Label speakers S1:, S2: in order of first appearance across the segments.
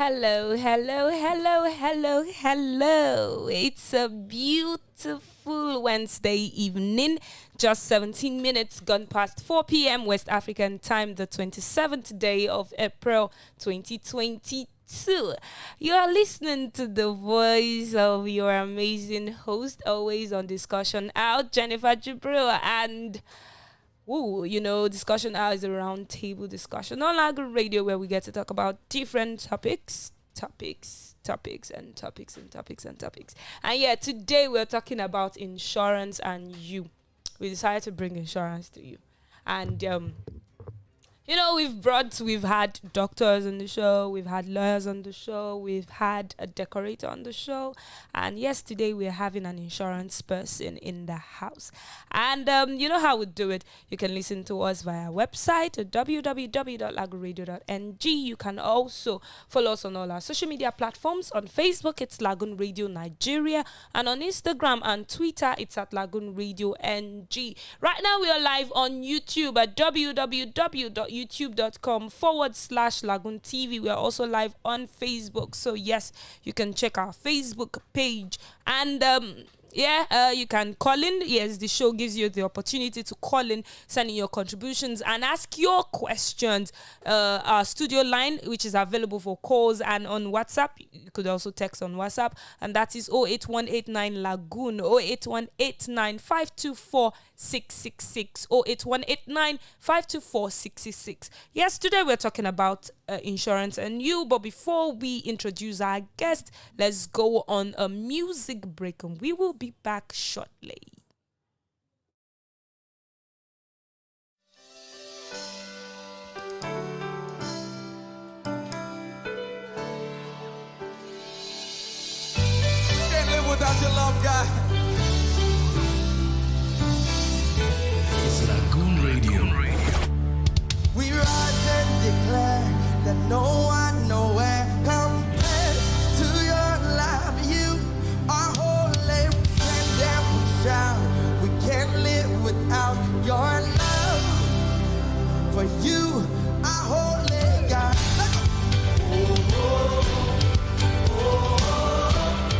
S1: Hello, hello, hello, hello, hello. It's a beautiful Wednesday evening. Just 17 minutes gone past 4 p.m. West African time, the 27th day of April 2022. You are listening to the voice of your amazing host, always on Discussion Out, Jennifer Jibril, and discussion hour is a round table discussion on Lago Radio where we get to talk about different topics. And yeah, today we're talking about insurance and you. We decided to bring insurance to you. And we've had doctors on the show, we've had lawyers on the show, we've had a decorator on the show, and yes, today we're having an insurance person in the house. And you know how we do it. You can listen to us via our website at www.Lagoonradio.Ng. You can also follow us on all our social media platforms. On Facebook, it's Lagoon Radio Nigeria, and on Instagram and Twitter, it's at Lagoonradio.Ng. Right now, we are live on YouTube at youtube.com/LagoonTV. We are also live on Facebook. So yes, you can check our Facebook page. And you can call in. Yes, the show gives you the opportunity to call in, send in your contributions, and ask your questions. Our studio line, which is available for calls, and on WhatsApp, you could also text on WhatsApp, and that is 08189 Lagoon, 08189 524 666, 08189 524 666. Yes, today we're talking about insurance and you, but before we introduce our guest, let's go on a music break, and we will be back shortly.
S2: Can't live without your love, God.
S3: It's Lagoon Radio.
S2: We rise and declare that no one nowhere compares to your love. You are holy, and we shout. We can't live without your love. For you are holy, God.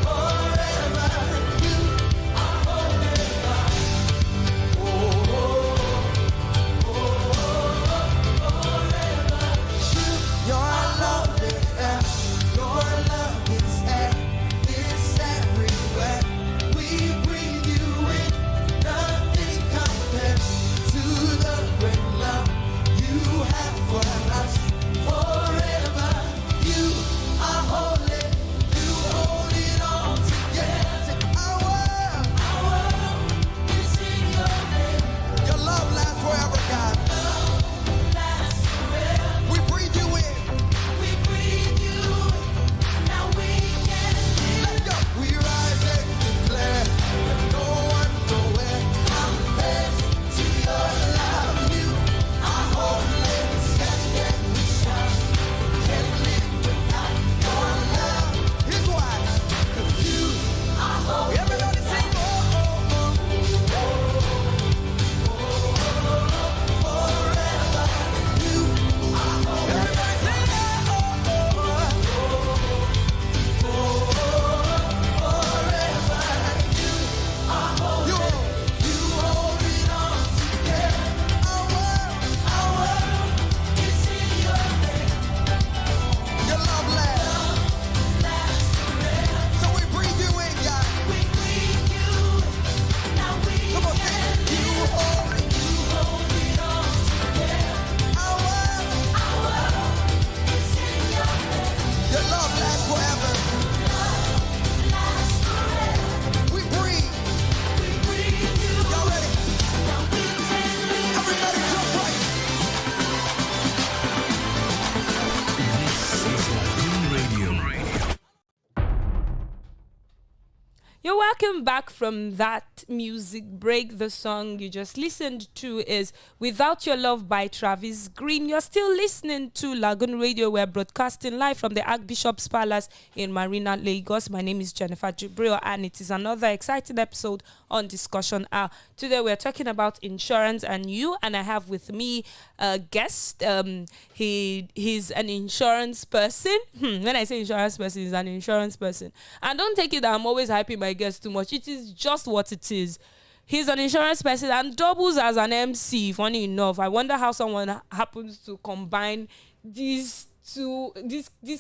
S2: Forever you are holy, God. Your love is everywhere. We bring you in. Nothing compares to the great love you
S1: You're welcome back from that music break. The song you just listened to is Without Your Love by Travis Green. You're still listening to Lagoon Radio. We're broadcasting live from the Archbishop's Palace in Marina, Lagos. My name is Jennifer Jibril, and it is another exciting episode on Discussion Hour. Today we're talking about insurance and you, and I have with me a guest. He's an insurance person. When I say insurance person, he's an insurance person. And don't take it that I'm always hyping my guest too much. It is just what it is. He's an insurance person and doubles as an MC. Funny enough, I wonder how someone happens to combine these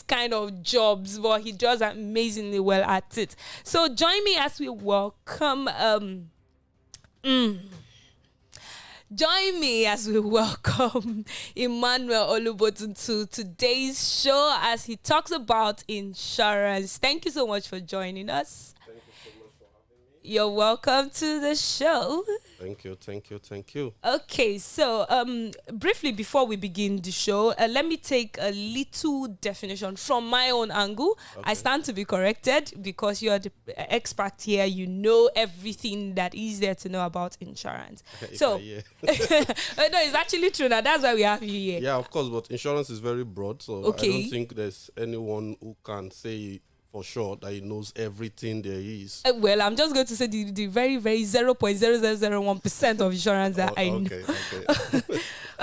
S1: kind of jobs, but he does amazingly well at it. So join me as we welcome Emmanuel Olubotun to today's show as he talks about insurance. Thank you so much for joining us.
S4: Thank you so much for having me.
S1: You're welcome to the show.
S4: Thank you.
S1: Okay, so briefly before we begin the show, let me take a little definition from my own angle.
S4: Okay.
S1: I stand to be corrected because you're the expert here. You know everything that is there to know about insurance. So, no, it's actually true. Now that's why we have you here.
S4: Yeah, of course, but insurance is very broad, so
S1: Okay.
S4: I don't think there's anyone who can say for sure that he knows everything there is.
S1: Well, I'm just going to say the very, very 0.0001% of insurance that I know.
S4: Okay.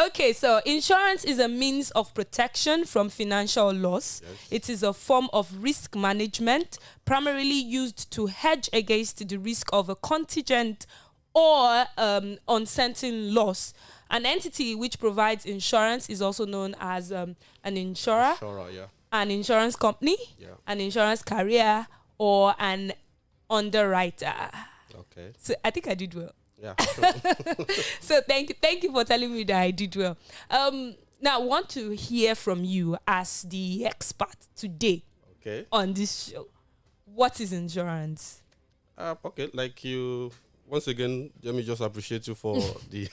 S1: Okay, so insurance is a means of protection from financial loss.
S4: Yes.
S1: It is a form of risk management primarily used to hedge against the risk of a contingent or uncertain loss. An entity which provides insurance is also known as an insurer,
S4: Yeah.
S1: an insurance company,
S4: Yeah.
S1: an insurance carrier, or an underwriter.
S4: Okay.
S1: So I think I did well.
S4: Yeah. Sure.
S1: So thank you for telling me that I did well. Now I want to hear from you as the expert today
S4: Okay.
S1: on this show. What is insurance?
S4: Okay. Like you, once again, let me just appreciate you for the,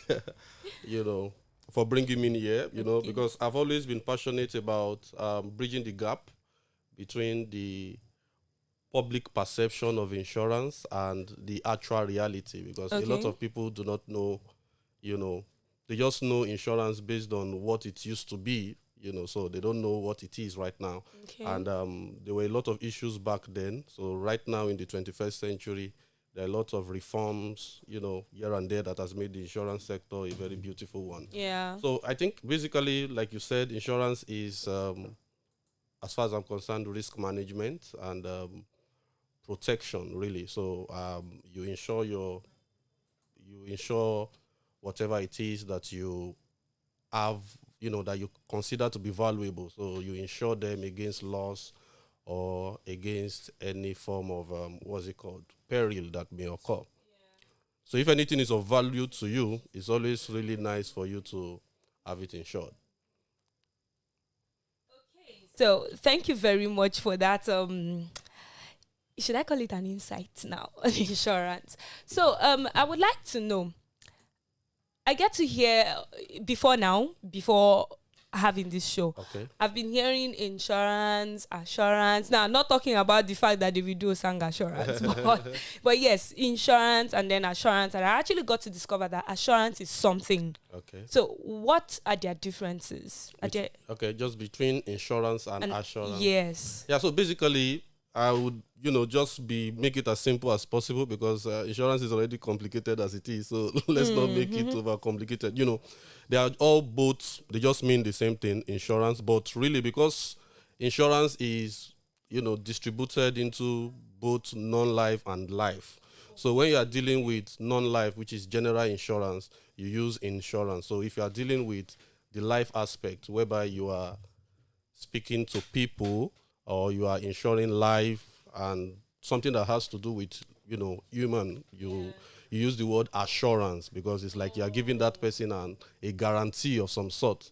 S4: for bringing me in here. Because I've always been passionate about bridging the gap between the public perception of insurance and the actual reality, because a lot
S1: Okay.
S4: of people do not know, they just know insurance based on what it used to be, so they don't know what it is right now.
S1: Okay.
S4: And there were a lot of issues back then. So right now in the 21st century, there are a lot of reforms, here and there that has made the insurance sector a very beautiful one.
S1: Yeah.
S4: So I think basically, like you said, insurance is, as far as I'm concerned, risk management and protection, really. So you insure whatever it is that you have, that you consider to be valuable. So you insure them against loss or against any form of peril that may occur. So if anything is of value to you, it's always really nice for you to have it insured.
S1: So thank you very much for that. Should I call it an insight now on insurance? So I would like to know. I get to hear before having this show.
S4: Okay.
S1: I've been hearing insurance, assurance. Now, I'm not talking about the fact that Davido sang assurance, but yes, insurance and then assurance. And I actually got to discover that assurance is something.
S4: Okay.
S1: So, what are their differences?
S4: Okay, just between insurance and assurance.
S1: Yes.
S4: Yeah, so basically, I would, just make it as simple as possible, because insurance is already complicated as it is. So let's not make it overcomplicated. They are all both, they just mean the same thing, insurance. But really, because insurance is, distributed into both non-life and life. So when you are dealing with non-life, which is general insurance, you use insurance. So if you are dealing with the life aspect, whereby you are speaking to people, or you are insuring life and something that has to do with, human, you use the word assurance, because it's like you are giving that person a guarantee of some sort.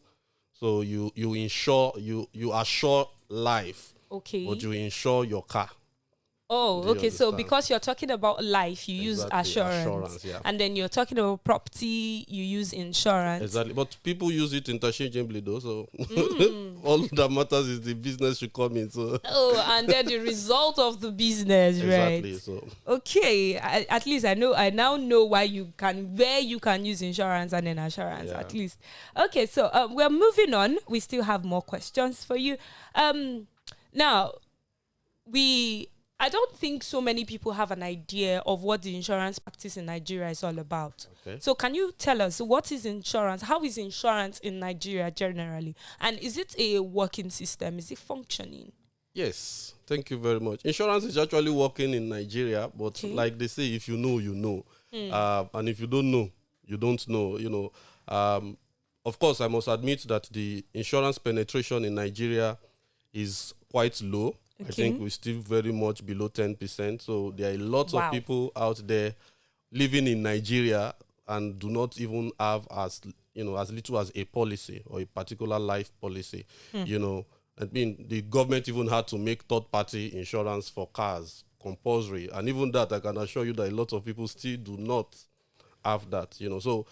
S4: So you insure, you assure life,
S1: Okay.
S4: but you insure your car.
S1: Oh,
S4: Do you
S1: okay. So
S4: understand?
S1: because you're talking about life, you use
S4: Exactly,
S1: assurance.
S4: yeah.
S1: And then you're talking about property, you use insurance.
S4: Exactly, but people use it interchangeably though. So all that matters is the business should come in. So
S1: Oh, and then the result of the business,
S4: exactly.
S1: right?
S4: So
S1: Okay, at least I now know where you can use insurance and then assurance,
S4: Yeah.
S1: at least. Okay, so we're moving on. We still have more questions for you. Now I don't think so many people have an idea of what the insurance practice in Nigeria is all about.
S4: Okay.
S1: So can you tell us what is insurance? How is insurance in Nigeria generally? And is it a working system? Is it functioning?
S4: yes, thank you very much. Insurance is actually working in Nigeria, but
S1: Okay.
S4: like they say, if you know, you know, and if you don't know, you don't know. You know, of course, I must admit that the insurance penetration in Nigeria is quite low. I think we're still very much below 10%. So there are lots
S1: Wow.
S4: of people out there living in Nigeria and do not even have as little as a policy or a particular life policy. You know, I mean, the government even had to make third-party insurance for cars compulsory, and even that, I can assure you that a lot of people still do not have that. You know, so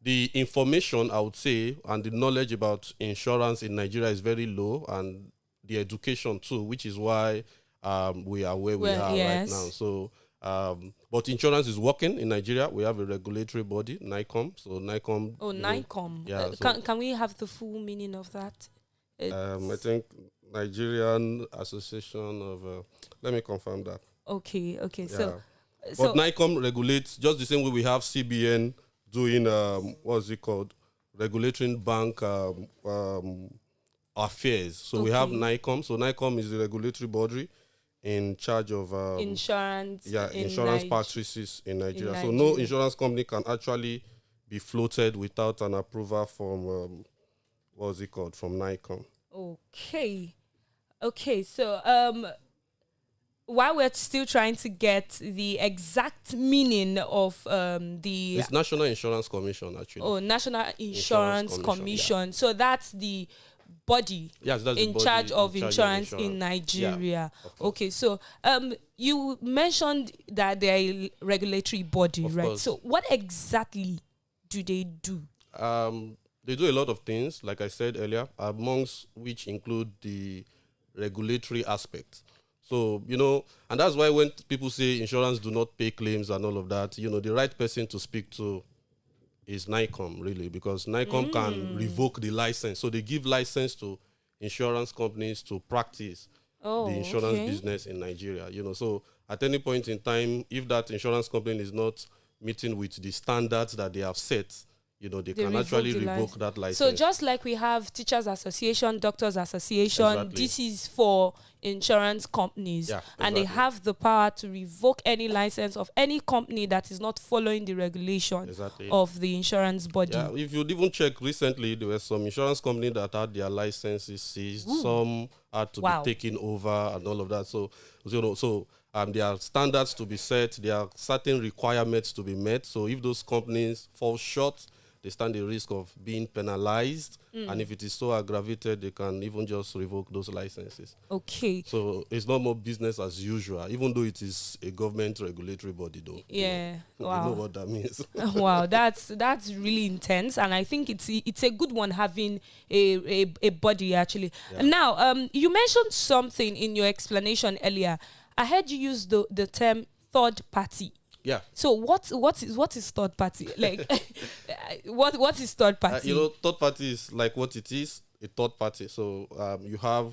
S4: the information, I would say, and the knowledge about insurance in Nigeria is very low, and the education too, which is why we are where we
S1: Well,
S4: are
S1: yes.
S4: right now. So, but insurance is working in Nigeria. We have a regulatory body, NICOM. So NICOM.
S1: Oh, NICOM.
S4: Yeah,
S1: Can we have the full meaning of that?
S4: I think Nigerian Association of. Let me confirm that.
S1: Okay.
S4: Yeah.
S1: So
S4: But NICOM regulates just the same way we have CBN doing what's it called, regulating bank affairs. So we have NICOM. So NICOM is the regulatory body in charge of
S1: insurance.
S4: insurance practices in Nigeria. So no insurance company can actually be floated without an approval from what's it called, from NICOM.
S1: Okay. So while we're still trying to get the exact meaning of the
S4: It's National Insurance Commission actually.
S1: National Insurance Commission.
S4: Yeah.
S1: So that's the body
S4: Yes, that's
S1: in
S4: the body
S1: charge of
S4: in charge
S1: insurance
S4: of
S1: in Nigeria.
S4: Yeah, of course.
S1: Okay, so you mentioned that they're a regulatory body,
S4: Of
S1: right?
S4: course.
S1: So what exactly do they do?
S4: They do a lot of things, like I said earlier, amongst which include the regulatory aspect. So, you know, and that's why when people say insurance do not pay claims and all of that, you know, the right person to speak to is NICOM, really, because NICOM can revoke the license. So they give license to insurance companies to practice the insurance business in Nigeria. You know, so at any point in time, if that insurance company is not meeting with the standards that they have set, you know, they can actually revoke that license.
S1: So just like we have Teachers Association, Doctors Association,
S4: Exactly.
S1: this is for insurance companies.
S4: Yeah,
S1: and they
S4: exactly.
S1: have the power to revoke any license of any company that is not following the regulation
S4: Exactly.
S1: of the insurance body.
S4: Yeah, if you'd even check recently, there were some insurance companies that had their licenses seized. Some had to be taken over and all of that. So, you know, there are standards to be set. There are certain requirements to be met. So if those companies fall short, they stand the risk of being penalized. And if it is so aggravated, they can even just revoke those licenses.
S1: Okay.
S4: So it's not more business as usual, even though it is a government regulatory body, though.
S1: Yeah.
S4: You
S1: Wow.
S4: know what that means.
S1: Wow, that's really intense, and I think it's a good one having a body actually.
S4: Yeah.
S1: Now, you mentioned something in your explanation earlier. I heard you use the term third party.
S4: Yeah.
S1: So what is third party? Like what is third party?
S4: You know, third party is like what it is, a third party. So you have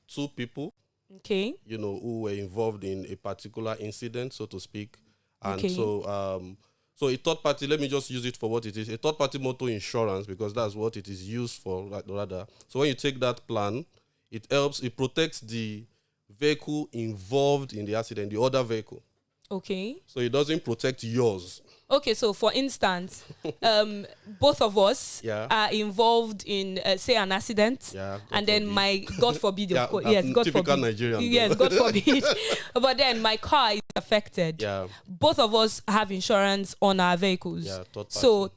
S4: two people,
S1: okay.
S4: you know, who were involved in a particular incident, so to speak. And
S1: Okay.
S4: so a third party, let me just use it for what it is. A third party motor insurance, because that's what it is used for, rather. So when you take that plan, it protects the vehicle involved in the accident, the other vehicle.
S1: Okay.
S4: So it doesn't protect yours.
S1: Okay, so for instance, both of us
S4: Yeah.
S1: are involved in, say, an accident,
S4: Yeah, God
S1: and then
S4: forbid.
S1: God forbid,
S4: Yeah,
S1: of course, yes, God
S4: typical
S1: forbid,
S4: Nigerian, though.
S1: yes, God forbid, but then my car is affected.
S4: Yeah.
S1: Both of us have insurance on our vehicles.
S4: Yeah, third
S1: So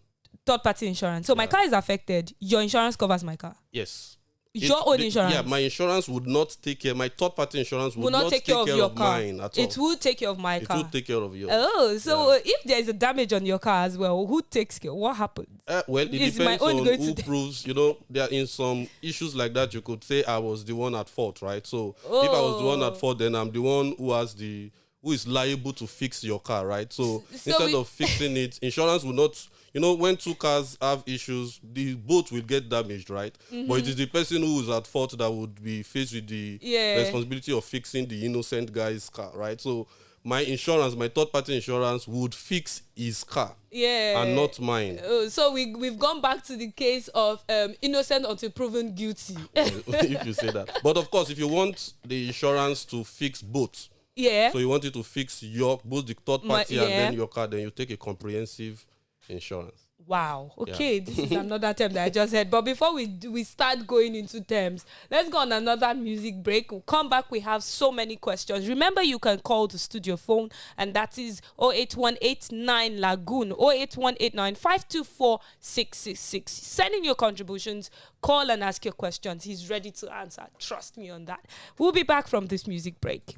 S1: third party insurance. So my
S4: Yeah.
S1: car is affected. Your insurance covers my car.
S4: Yes.
S1: Your own insurance?
S4: Yeah, my insurance would not take care. My third-party insurance would not take care of
S1: your car.
S4: mine at all.
S1: It will take care of my car.
S4: It will take care of yours.
S1: Oh, so if there is a damage on your car as well, who takes care? What happens?
S4: Well, it depends on who proves. There are in some issues like that, you could say I was the one at fault, right? So if I was the one at fault, then I'm the one who is liable to fix your car, right? So instead of fixing it, insurance will not. When two cars have issues, both will get damaged, right? But it is the person who is at fault that would be faced with the responsibility of fixing the innocent guy's car, right? So my third-party insurance would fix his car, and not mine.
S1: So we've gone back to the case of innocent until proven guilty.
S4: If you say that. But of course, if you want the insurance to fix both, so you want it to fix both the third party and then your car, then you take a comprehensive insurance.
S1: Wow. Okay, this is another term that I just heard. But before we start going into terms, let's go on another music break. We'll come back. We have so many questions. Remember, you can call the studio phone, and that is 08189 Lagoon, 08189 524 666. Send in your contributions. Call and ask your questions. He's ready to answer. Trust me on that. We'll be back from this music break.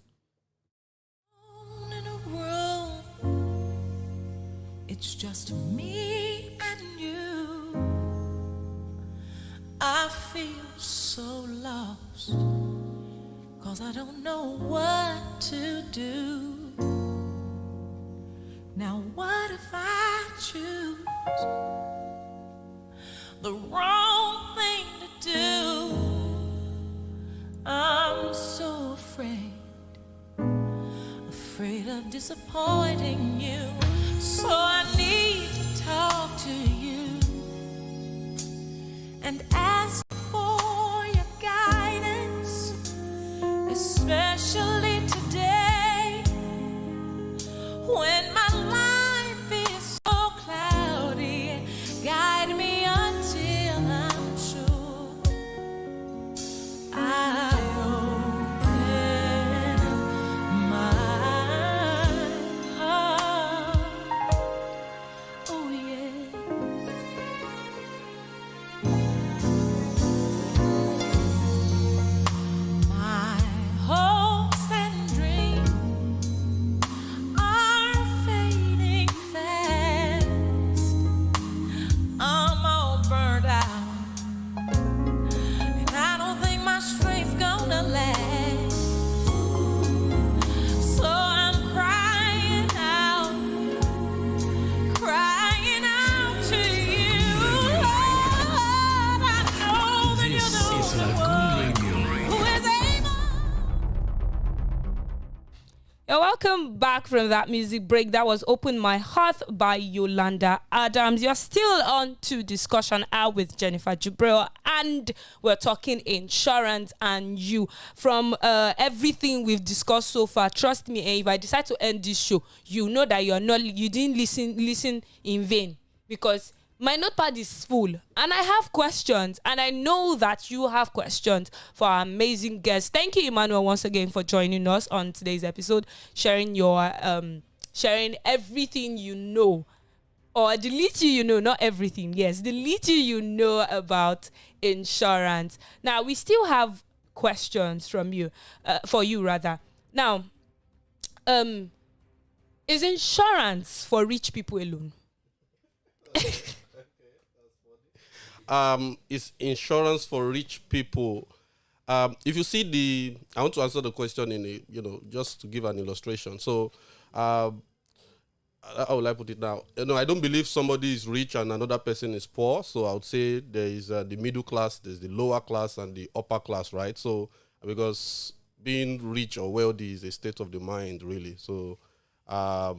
S5: It's just me and you. I feel so lost, 'cause I don't know what to do. Now what if I choose the wrong thing to do? I'm so afraid of disappointing you. So I need to talk to you and ask for your guidance, especially today when my life is so cloudy. Guide me until I'm sure I open my heart. Oh yeah. My hopes and dreams are fading fast. I'm all burned out, and I don't think my strength's gonna last. So I'm crying out to you. Lord, I know that
S3: This
S5: you're
S3: is
S5: the
S3: Lagoon
S5: one
S3: Radio.
S5: who is able.
S1: You're welcome back from that music break. That was Open My Heart by Yolanda Adams. You're still on to Discussion Hour with Jennifer Jubril, and we're talking insurance and you. From everything we've discussed so far, trust me, if I decide to end this show, you know that you didn't listen in vain, because my notepad is full and I have questions, and I know that you have questions for our amazing guests. Thank you, Emmanuel, once again for joining us on today's episode, sharing your sharing everything you know, or the little you know, not everything. Yes, the little you know about insurance. Now, we still have questions from you, for you rather. Now, is insurance for rich people alone?
S4: Is insurance for rich people? If you see I want to answer the question in just to give an illustration. So, how will I put it now? I don't believe somebody is rich and another person is poor. So I would say there is the middle class, there's the lower class, and the upper class, right? So because being rich or wealthy is a state of the mind, really. So I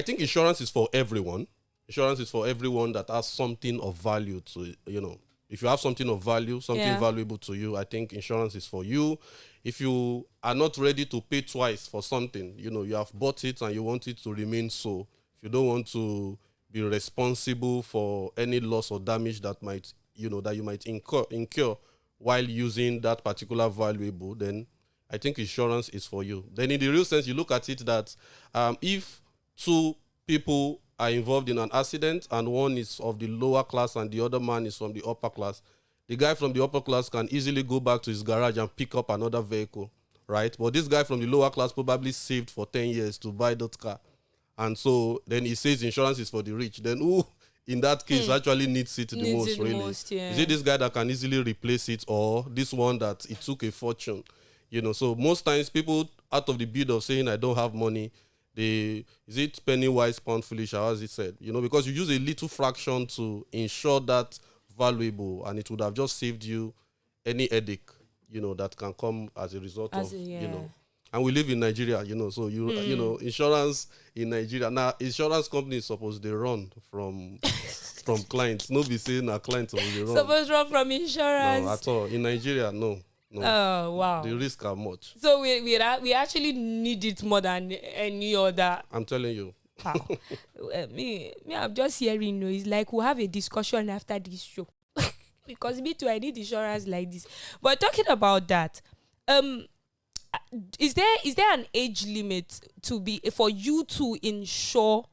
S4: think insurance is for everyone. Insurance is for everyone that has something of value to, if you have something of value, something valuable to you, I think insurance is for you. If you are not ready to pay twice for something, you have bought it and you want it to remain so. If you don't want to be responsible for any loss or damage that might, that you might incur while using that particular valuable, then I think insurance is for you. Then in the real sense, you look at it that if two people are involved in an accident and one is of the lower class and the other man is from the upper class, the guy from the upper class can easily go back to his garage and pick up another vehicle, right? But this guy from the lower class probably saved for 10 years to buy that car. And so then he says insurance is for the rich. Then who, in that case, actually needs it the most, really?
S1: Yeah.
S4: Is it this guy that can easily replace it, or this one that it took a fortune? You know, so most times people, out of the bid of saying I don't have money, is it penny wise, pound foolish, or as it said? You know, because you use a little fraction to ensure that valuable, and it would have just saved you any headache, you know, that can come as a result you know. And we live in Nigeria, you know, so you know, insurance in Nigeria. Now, insurance companies suppose they run from clients. Nobody saying our clients supposed they run.
S1: Suppose run from insurance.
S4: No, at all. In Nigeria, no.
S1: Oh, wow.
S4: The risks are much.
S1: So we actually need it more than any other.
S4: I'm telling you.
S1: Wow. me, I'm just hearing. It's like we'll have a discussion after this show. Because me too, I need insurance like this. But talking about that, is there an age limit for you to insure?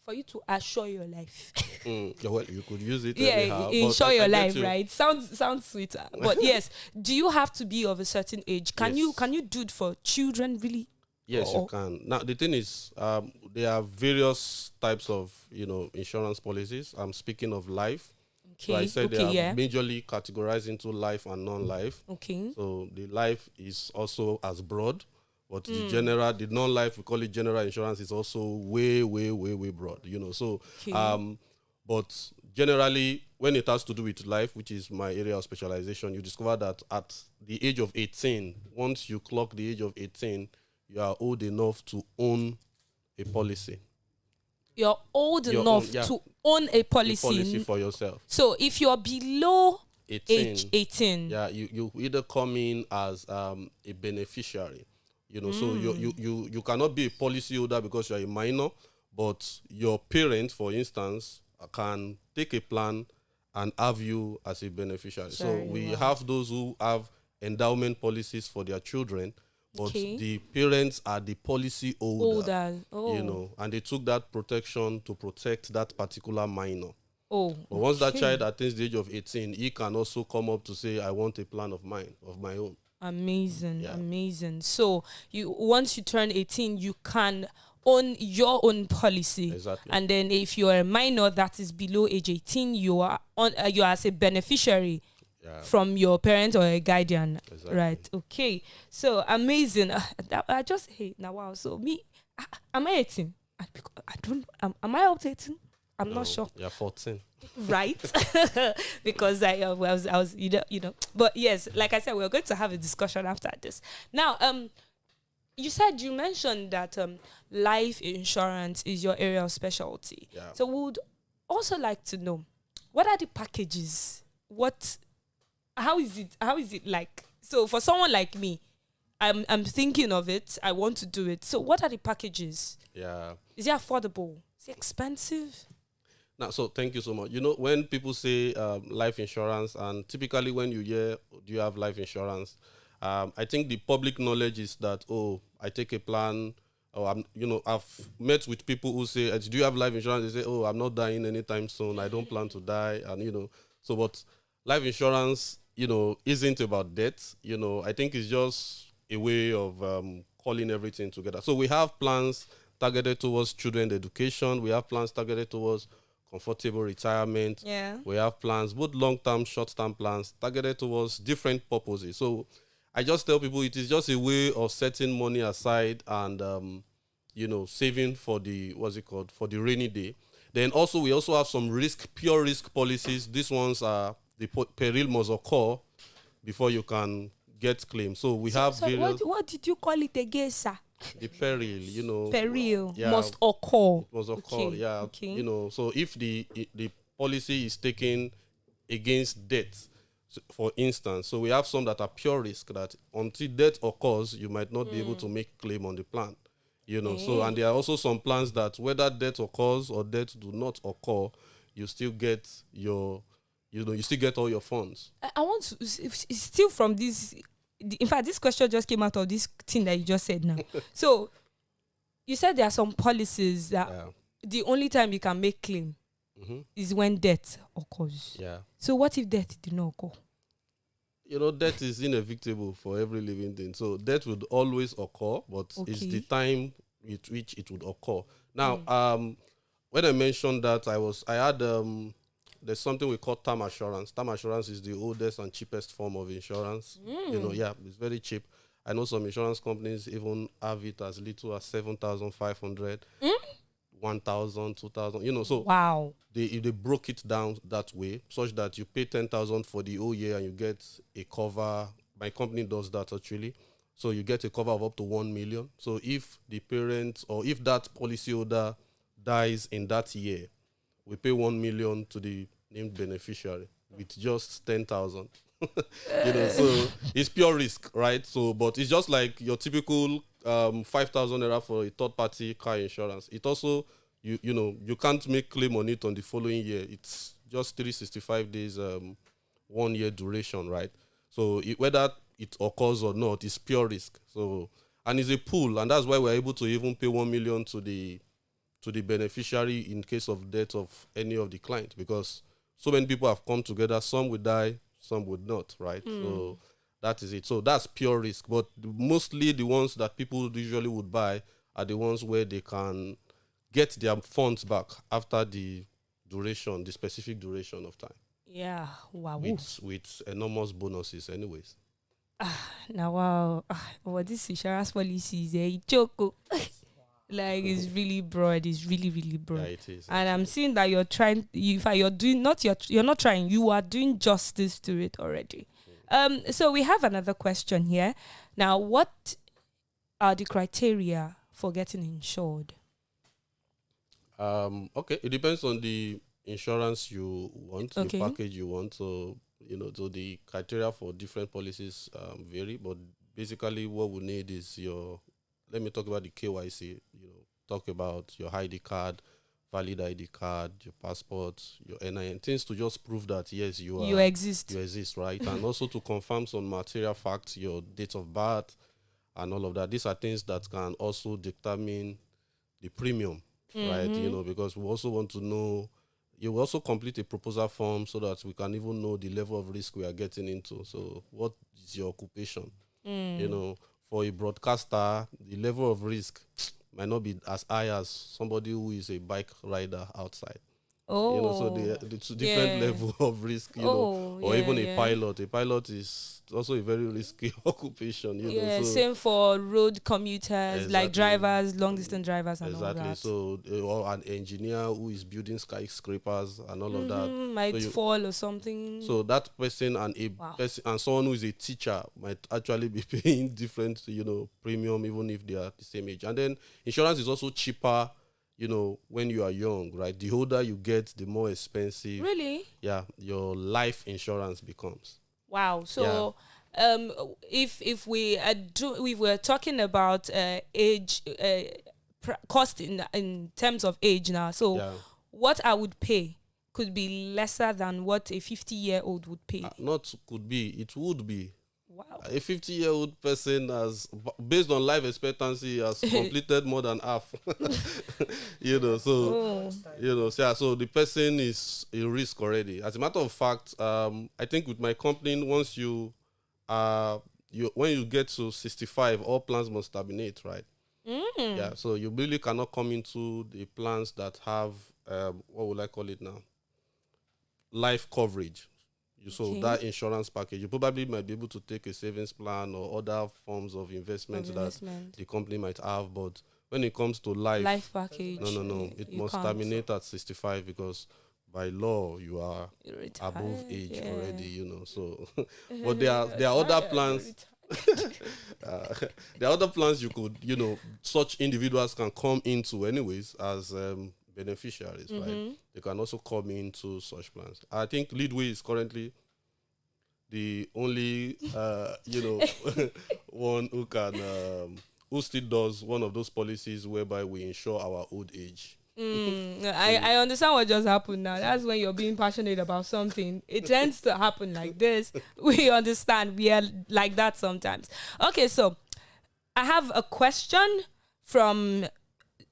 S1: For you to assure your life.
S4: Well, you could use it.
S1: Yeah,
S4: anyhow,
S1: insure your life, right? Sounds sweeter. But yes, do you have to be of a certain age? Can you do it for children, really?
S4: Yes, you can. Now the thing is, there are various types of insurance policies. I'm speaking of life.
S1: Okay.
S4: So I said they are majorly categorized into life and non-life.
S1: Okay.
S4: So the life is also as broad. But the non-life, we call it general insurance, is also way, way, way, way broad, So, but generally, when it has to do with life, which is my area of specialization, you discover that at the age of 18, once you clock the age of 18, you are old enough to own a policy.
S1: You're old enough to own a policy.
S4: A policy for yourself.
S1: So if you're below
S4: 18,
S1: age 18,
S4: you either come in as a beneficiary. So you cannot be a policy holder because you're a minor, but your parents, for instance, can take a plan and have you as a beneficiary. So we have those who have endowment policies for their children, but the parents are the policy holder. And they took that protection to protect that particular minor. But once that child attains the age of 18, he can also come up to say, I want a plan of my own.
S1: Amazing. So once you turn 18, you can own your own policy.
S4: Exactly.
S1: And then if you are a minor that is below age 18, you are as a beneficiary from your parent or a guardian.
S4: Exactly.
S1: Right. Okay. So amazing. I just hate now. Wow. So am I 18? I don't. Am I up to 18? I'm not sure.
S4: You're 14.
S1: Right. Because I was but yes, like I said, we're going to have a discussion after this. Now, you mentioned that life insurance is your area of specialty.
S4: Yeah.
S1: So we would also like to know, what are the packages? How is it like? So for someone like me, I'm thinking of it, I want to do it. So what are the packages?
S4: Yeah.
S1: Is it affordable? Is it expensive?
S4: Now, so thank you so much. When people say life insurance, and typically when you hear, do you have life insurance? I think the public knowledge is that, I take a plan. I've met with people who say, do you have life insurance? They say, I'm not dying anytime soon. I don't plan to die. And, but life insurance, isn't about death. I think it's just a way of calling everything together. So we have plans targeted towards children education. We have plans targeted towards comfortable retirement.
S1: Yeah.
S4: We have plans, both long-term, short-term plans, targeted towards different purposes. So I just tell people it is just a way of setting money aside and, saving for for the rainy day. Then also, we also have some pure risk policies. These ones are the peril must occur before you can get claims. So we have various...
S1: What did you call it again, sir?
S4: The peril,
S1: Peril must occur.
S4: Must occur,
S1: Okay.
S4: So if the policy is taken against death, for instance, so we have some that are pure risk that until death occurs, you might not be able to make claim on the plan. So, and there are also some plans that whether death occurs or death do not occur, you still get you still get all your funds.
S1: I want to still from this. In fact, this question just came out of this thing that you just said now. So, you said there are some policies that the only time you can make claim is when death occurs.
S4: Yeah.
S1: So, what if death did not occur?
S4: death is inevitable for every living thing. So death would always occur, but it's the time with which it would occur. Now, when I mentioned that, I had there's something we call term assurance. Term assurance is the oldest and cheapest form of insurance. It's very cheap. I know some insurance companies even have it as little as 7,500, 1,000, 2,000. So
S1: Wow.
S4: they broke it down that way, such that you pay 10,000 for the whole year and you get a cover. My company does that actually. So you get a cover of up to 1 million. So if the parent or if that policyholder dies in that year, we pay 1 million to the named beneficiary with just 10,000. So it's pure risk, right? So, but it's just like your typical 5,000 naira for a third-party car insurance. It also, you can't make claim on it on the following year. It's just 365 days, 1 year duration, right? So whether it occurs or not, it's pure risk. So, and it's a pool, and that's why we're able to even pay 1 million to the beneficiary in case of death of any of the clients, because so many people have come together. Some would die, some would not, right? So that is it. So that's pure risk. But mostly the ones that people usually would buy are the ones where they can get their funds back after the duration, the specific duration of time.
S1: Yeah. Wow.
S4: With enormous bonuses anyways.
S1: Now, wow. Well, this insurance policy is a joke. Like, it's really broad. It's really, really broad.
S4: Yeah, it is.
S1: And I'm seeing that you're trying. You're not trying. You are doing justice to it already. So we have another question here. Now, what are the criteria for getting insured?
S4: Okay, it depends on the insurance you want,
S1: Okay.
S4: the package you want. So so the criteria for different policies vary. But basically, what we need is let me talk about the KYC. Talk about your ID card, valid ID card, your passport, your NIN, things to just prove that yes, you
S1: exist.
S4: You exist, right? And also to confirm some material facts, your date of birth, and all of that. These are things that can also determine the premium, right? Because we also want to know. You will also complete a proposal form so that we can even know the level of risk we are getting into. So, what is your occupation? For a broadcaster, the level of risk might not be as high as somebody who is a bike rider outside. So it's a different level of risk, or even a pilot. A pilot is also a very risky occupation,
S1: Same for road commuters, like drivers, long distance drivers, and all that.
S4: Exactly. So, or an engineer who is building skyscrapers and all of that
S1: might fall or something.
S4: So that person and person and someone who is a teacher might actually be paying different, premium, even if they are the same age. And then insurance is also cheaper. When you are young, right? The older you get, the more expensive.
S1: Really?
S4: Yeah, your life insurance becomes.
S1: Wow. So, if we were talking about age, cost in terms of age now, so what I would pay could be lesser than what a 50-year-old would pay.
S4: Not could be, it would be.
S1: Wow.
S4: A 50-year-old person has, based on life expectancy, has completed more than half. So the person is a risk already. As a matter of fact, I think with my company, once when you get to 65, all plans must terminate, right? Yeah, so you really cannot come into the plans that have, what would I call it now? Life coverage. So that insurance package, you probably might be able to take a savings plan or other forms of investments that the company might have. But when it comes to life
S1: package,
S4: no, it must terminate at 65 because by law you are above age already. So, but there are other plans. There are other plans you could, such individuals can come into anyways as beneficiaries, right? They can also come into such plans. I think Leadway is currently the only, one who can, who still does one of those policies whereby we insure our old age.
S1: I understand what just happened now. That's when you're being passionate about something. It tends to happen like this. We understand. We are like that sometimes. Okay, so I have a question from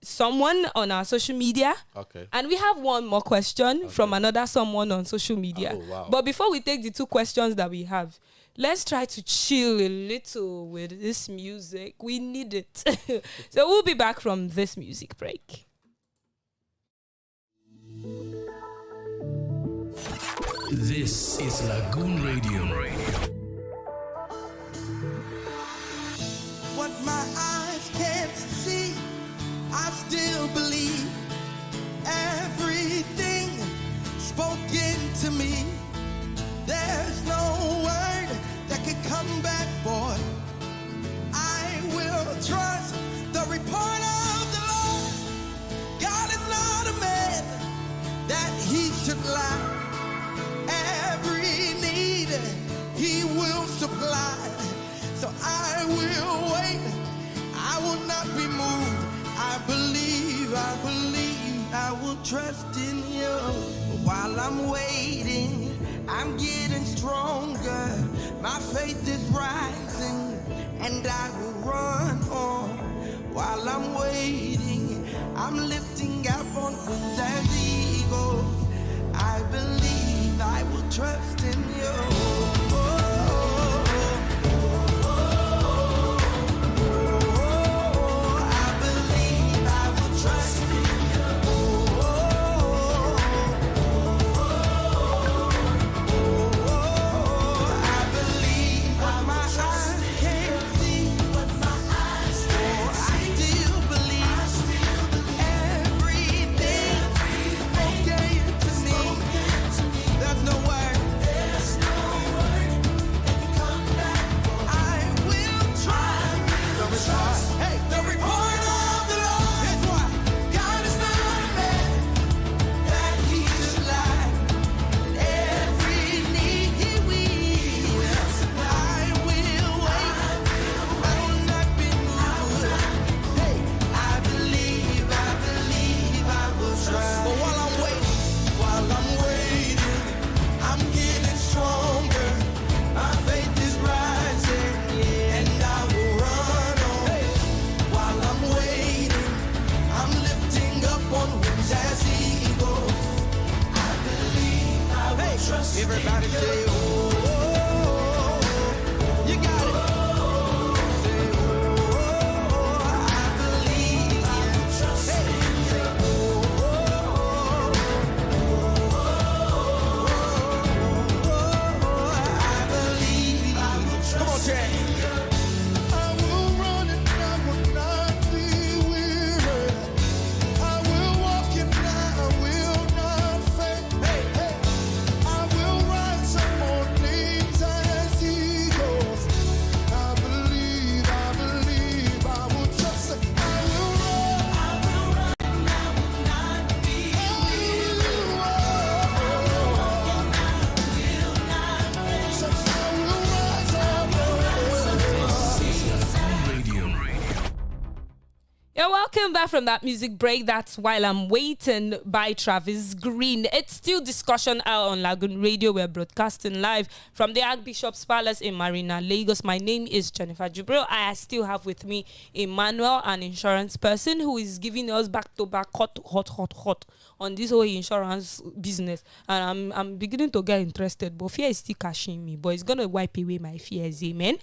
S1: someone on our social media.
S4: Okay.
S1: And we have one more question from another someone on social media.
S4: Oh, wow.
S1: But before we take the two questions that we have, let's try to chill a little with this music. We need it. So we'll be back from this music break.
S3: This is Lagoon Radio.
S2: What my eyes can't see, I still believe everything spoken to me. There's no word that can come back, boy. I will trust the report of the Lord. God is not a man that he should lie. Every need he will supply. So I will wait, I will not be moved. I believe, I will trust in you. While I'm waiting, I'm getting stronger. My faith is rising, and I will run on. While I'm waiting, I'm lifting up on wings as eagles. I believe, I will trust in you. Everybody say, oh, you got it. Say, oh, I believe. I will trust in you. I believe. I will trust. Come on, Jack. I will run and I will not be weary. I will walk and I will not faint. Hey, hey. I will rise up on wings as eagles. I believe, I will trust it. I will run, and I will not be weary. I will walk and I will not faint. So I will rise up
S1: Yeah, welcome back from that music break. That's While I'm Waiting by Travis Green. It's still discussion out on Lagoon Radio. We're broadcasting live from the Archbishop's Palace in Marina, Lagos. My name is Jennifer Jubril. I still have with me Emmanuel, an insurance person who is giving us back-to-back hot on this whole insurance business. And I'm beginning to get interested, but fear is still catching me. But it's going to wipe away my fears, amen.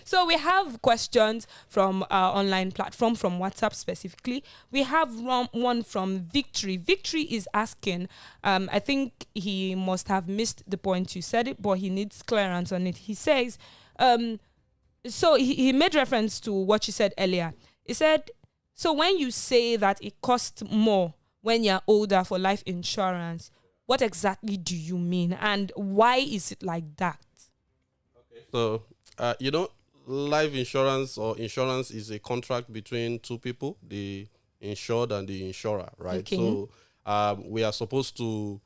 S1: So we have questions from our online platform, from WhatsApp specifically. We have one from Victory. Victory is asking, I think he must have missed the point you said it, but he needs clearance on it. He says, so he made reference to what you said earlier. He said, so when you say that it costs more when you're older for life insurance, what exactly do you mean? And why is it like that?
S4: So, life insurance or insurance is a contract between two people, the insured and the insurer, right?
S1: Okay.
S4: So we are supposed to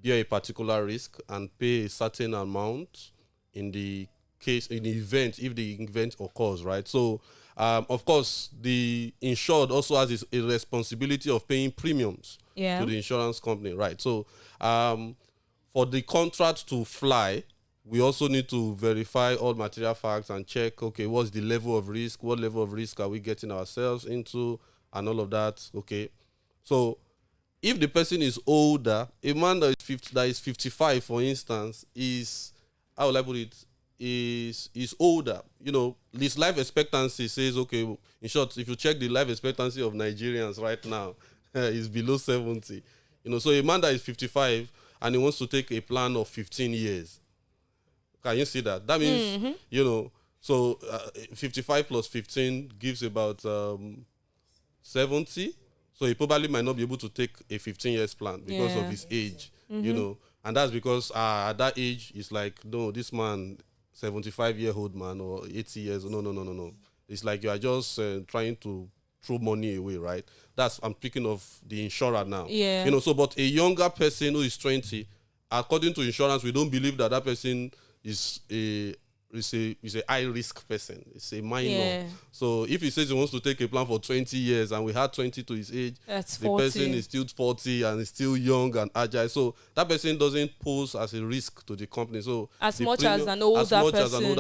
S4: bear a particular risk and pay a certain amount in the event, if the event occurs, right? So, of course, the insured also has a responsibility of paying premiums to the insurance company, right? So, for the contract to fly, we also need to verify all material facts and check, okay, what's the level of risk? What level of risk are we getting ourselves into? And all of that, okay? So if the person is older, a man that is 55, for instance, is, how will I put it, is older. This life expectancy says, okay, in short, if you check the life expectancy of Nigerians right now, is below 70. So a man that is 55 and he wants to take a plan of 15 years. Can you see that? That means, so 55 plus 15 gives about 70. So he probably might not be able to take a 15 years plan because of his age, and that's because at that age, it's like, no, this man, 75-year-old man or 80 years, no. It's like you are just trying to throw money away, right? I'm speaking of the insurer now.
S1: Yeah.
S4: But a younger person who is 20, according to insurance, we don't believe that person is a high risk person. It's a minor.
S1: Yeah.
S4: So if he says he wants to take a plan for 20 years and we had 20 to his age,
S1: That's
S4: the
S1: 40.
S4: person is still 40 and is still young and agile. So that person doesn't pose as a risk to the company. So
S1: as much as an older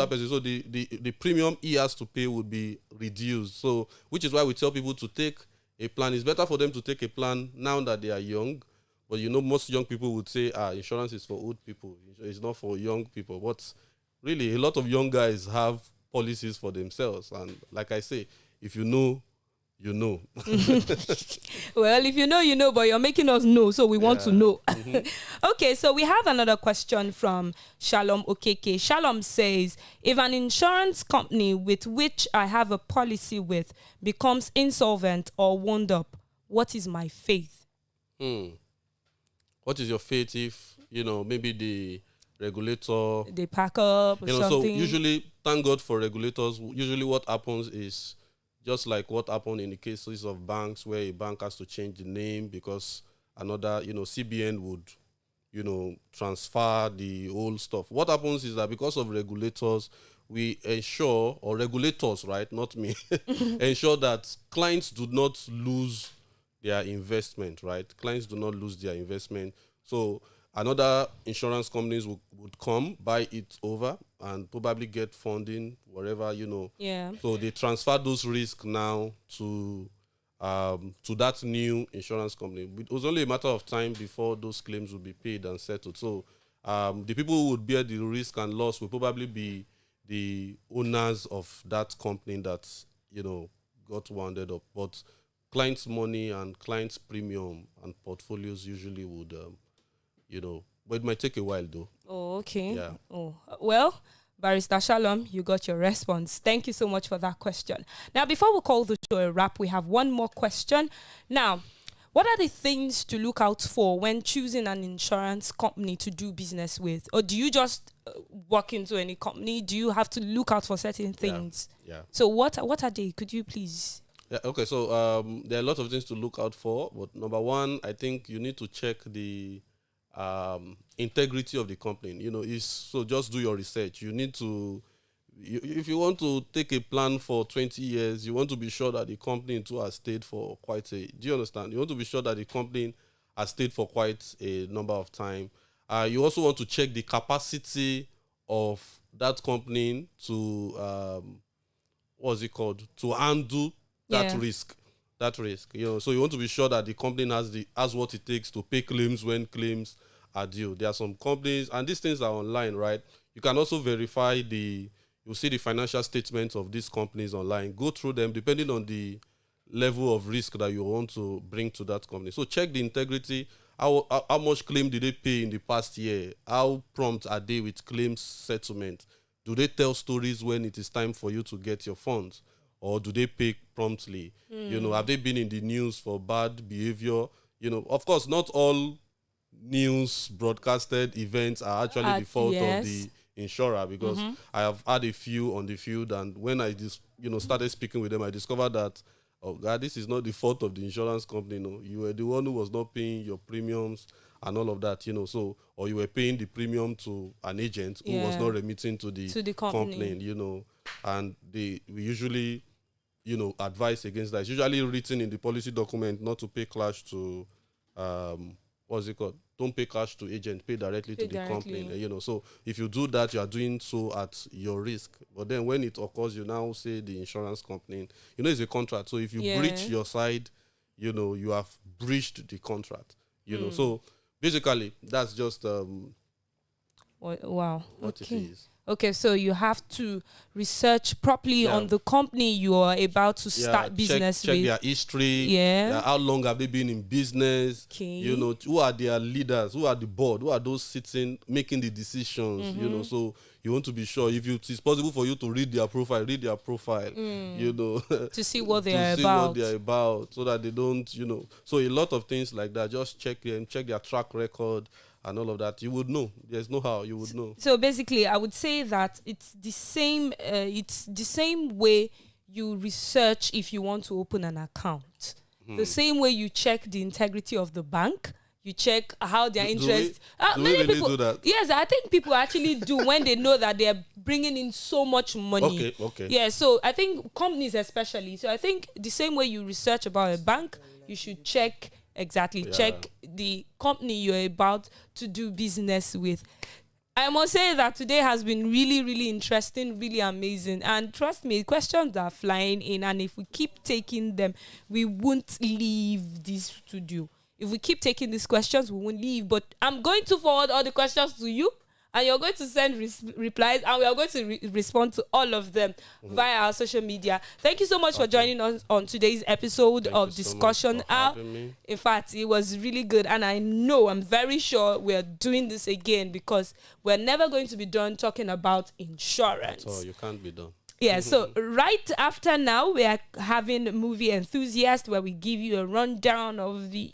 S1: person.
S4: So the premium he has to pay would be reduced. So which is why we tell people to take a plan. It's better for them to take a plan now that they are young. But most young people would say, insurance is for old people. It's not for young people. But really, a lot of young guys have policies for themselves. And like I say, if you know, you know.
S1: Well, if you know, you know, but you're making us know, so we want to know.
S4: Mm-hmm.
S1: Okay, so we have another question from Shalom Okeke. Shalom says, if an insurance company with which I have a policy with becomes insolvent or wound up, what is my faith?
S4: What is your faith if, maybe the regulator...
S1: They pack up or something?
S4: So usually, thank God for regulators. Usually what happens is just like what happened in the cases of banks where a bank has to change the name because another, CBN would, transfer the old stuff. What happens is that because of regulators, we ensure, or regulators, right, not me, ensure that clients do not lose their investment, right? Clients do not lose their investment. So another insurance companies would come, buy it over, and probably get funding, wherever,
S1: Yeah.
S4: So they transfer those risks now to that new insurance company. It was only a matter of time before those claims would be paid and settled. So the people who would bear the risk and loss will probably be the owners of that company that, got wounded up. But clients' money and clients' premium and portfolios usually would, but it might take a while though.
S1: Oh, okay.
S4: Yeah.
S1: Oh, well, Barrister Shalom, you got your response. Thank you so much for that question. Now, before we call the show a wrap, we have one more question. Now, what are the things to look out for when choosing an insurance company to do business with? Or do you just walk into any company? Do you have to look out for certain things?
S4: Yeah.
S1: So what are they? Could you please...
S4: Yeah, okay, so there are a lot of things to look out for, but number one, I think you need to check the integrity of the company. So just do your research. You need to, if you want to take a plan for 20 years, you want to be sure that the company too has stayed for quite a, do you understand? You want to be sure that the company has stayed for quite a number of time. You also want to check the capacity of that company to, to handle that risk. So you want to be sure that the company has what it takes to pay claims when claims are due. There are some companies, and these things are online, right? You can also verify you'll see the financial statements of these companies online. Go through them depending on the level of risk that you want to bring to that company. So check the integrity. How much claim did they pay in the past year? How prompt are they with claims settlement? Do they tell stories when it is time for you to get your funds? Or do they pay promptly? Have they been in the news for bad behavior? Of course, not all news broadcasted events are actually the fault of the insurer, because I have had a few on the field, and when I just started speaking with them, I discovered that, oh God, this is not the fault of the insurance company. No, you were the one who was not paying your premiums and all of that. So, or you were paying the premium to an agent who was not remitting to the company. And we usually advise against that. It's usually written in the policy document not to pay cash to don't pay cash to agent, pay directly to the company. So if you do that, you are doing so at your risk. But then when it occurs, you now say the insurance company, it's a contract. So if you breach your side, you have breached the contract. So basically that's just
S1: wow.
S4: what it is.
S1: Okay, so you have to research properly on the company you are about to start business
S4: check
S1: with.
S4: their history.
S1: Yeah.
S4: How long have they been in business?
S1: Okay.
S4: You know, who are their leaders? Who are the board? Who are those sitting, making the decisions? You know, so you want to be sure if it's possible for you to read their profile, you know,
S1: To see what they
S4: to
S1: are
S4: see
S1: about.
S4: what they're about, so that they don't, you know. So a lot of things like that. Just check them, check their track record and all of that. You would know. There's no how you would know.
S1: So basically, I would say that it's the same. It's the same way you research if you want to open an account. The same way you check the integrity of the bank. You check how their interest.
S4: Do we really do that?
S1: Yes, I think people actually do when they know that they're bringing in so much money.
S4: Okay.
S1: Yeah, so I think companies especially. So I think the same way you research about a bank, you should check the company you're about to do business with. I must say that today has been really, really interesting, really amazing. And trust me, questions are flying in. And if we keep taking them, we won't leave this studio. If we keep taking these questions, we won't leave. But I'm going to forward all the questions to you. And you're going to send replies. And we are going to respond to all of them via our social media. Thank you so much for joining us on today's episode of Discussion Hour. In fact, it was really good. And I'm very sure we're doing this again because we're never going to be done talking about insurance.
S4: Oh, you can't be done.
S1: Yeah, so right after now, we are having Movie Enthusiast, where we give you a rundown of the,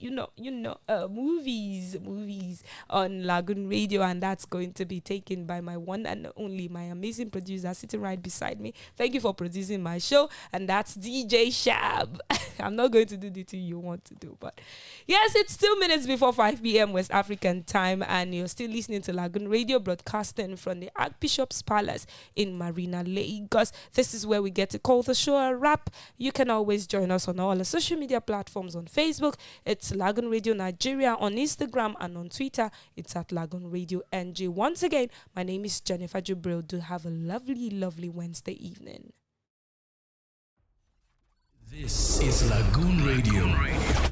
S1: movies on Lagoon Radio, and that's going to be taken by my one and only, my amazing producer sitting right beside me. Thank you for producing my show, and that's DJ Shab. I'm not going to do the thing you want to do, but yes, it's 2 minutes before 5 p.m. West African time, and you're still listening to Lagoon Radio, broadcasting from the Archbishop's Palace in Marina, Lagos. This is where we get to call the show a wrap. You can always join us on all the social media platforms. On Facebook, it's Lagoon Radio Nigeria. On Instagram and on Twitter, it's at Lagoonradio.Ng. Once again, my name is Jennifer Jubril. Do have a lovely, lovely Wednesday evening.
S3: This is Lagoon Radio.